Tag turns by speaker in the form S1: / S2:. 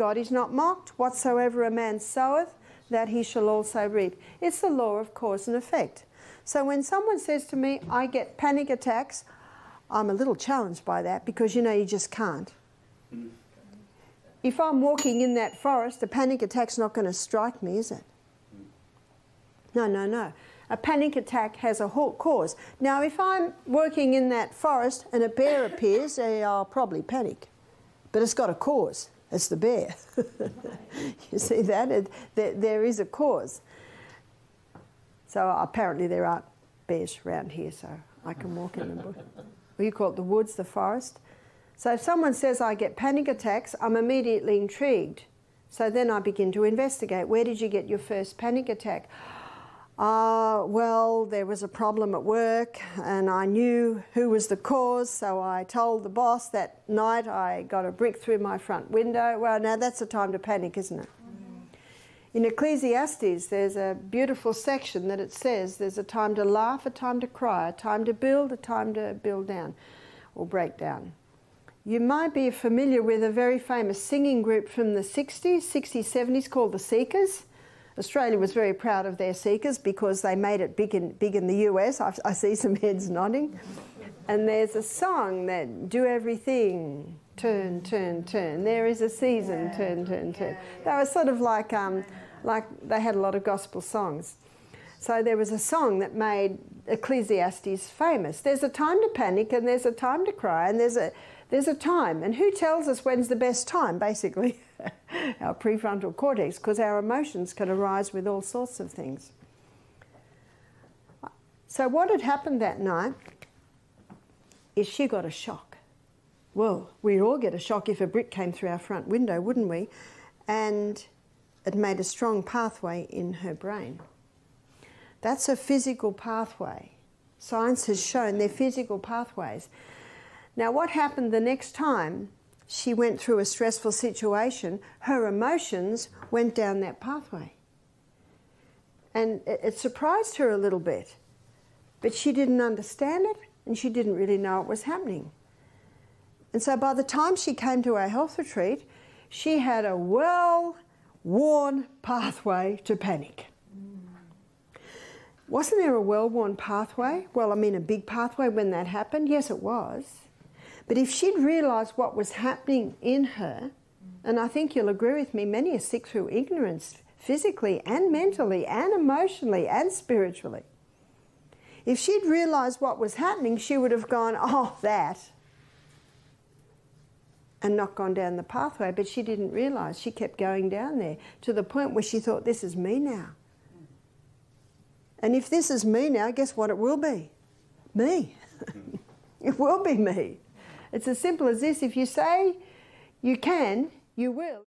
S1: God is not mocked. Whatsoever a man soweth, that he shall also reap. It's the law of cause and effect. So when someone says to me, I get panic attacks, I'm a little challenged by that, because you know you just can't. If I'm walking in that forest, a panic attack's not going to strike me, is it? No, no, no. A panic attack has a cause. Now, if I'm working in that forest and a bear appears, I'll probably panic. But it's got a cause. It's the bear. You see that? There is a cause. So apparently there aren't bears around here, so I can walk in the bush. Well, you call it the woods, the forest. So if someone says I get panic attacks, I'm immediately intrigued. So then I begin to investigate. Where did you get your first panic attack? Well, there was a problem at work and I knew who was the cause, so I told the boss that night I got a brick through my front window. Well, now that's the time to panic, isn't it? In Ecclesiastes, there's a beautiful section that it says there's a time to laugh, a time to cry, a time to build, a time to build down or break down. You might be familiar with a very famous singing group from the 60s, 70s called the Seekers. Australia was very proud of their Seekers because they made it big in the US. I see some heads nodding. And there's a song that, do everything, turn, turn, turn. There is a season, turn, turn, turn. They were sort of like they had a lot of gospel songs. So there was a song that made Ecclesiastes famous. There's a time to panic and there's a time to cry and there's a time. And who tells us when's the best time, basically? Our prefrontal cortex, because our emotions can arise with all sorts of things. So what had happened that night is she got a shock. Well, we'd all get a shock if a brick came through our front window, wouldn't we? And it made a strong pathway in her brain. That's a physical pathway. Science has shown they're physical pathways. Now, what happened the next time she went through a stressful situation, her emotions went down that pathway. And it surprised her a little bit, but she didn't understand it and she didn't really know it was happening. And so by the time she came to our health retreat, she had a well-worn pathway to panic. Wasn't there a well-worn pathway? Well, I mean a big pathway when that happened? Yes, it was. But if she'd realised what was happening in her, and I think you'll agree with me, many are sick through ignorance, physically and mentally and emotionally and spiritually. If she'd realised what was happening, she would have gone, oh, that, and not gone down the pathway. But she didn't realise. She kept going down there to the point where she thought, this is me now. And if this is me now, guess what it will be? Me. It will be me. It's as simple as this. If you say you can, you will.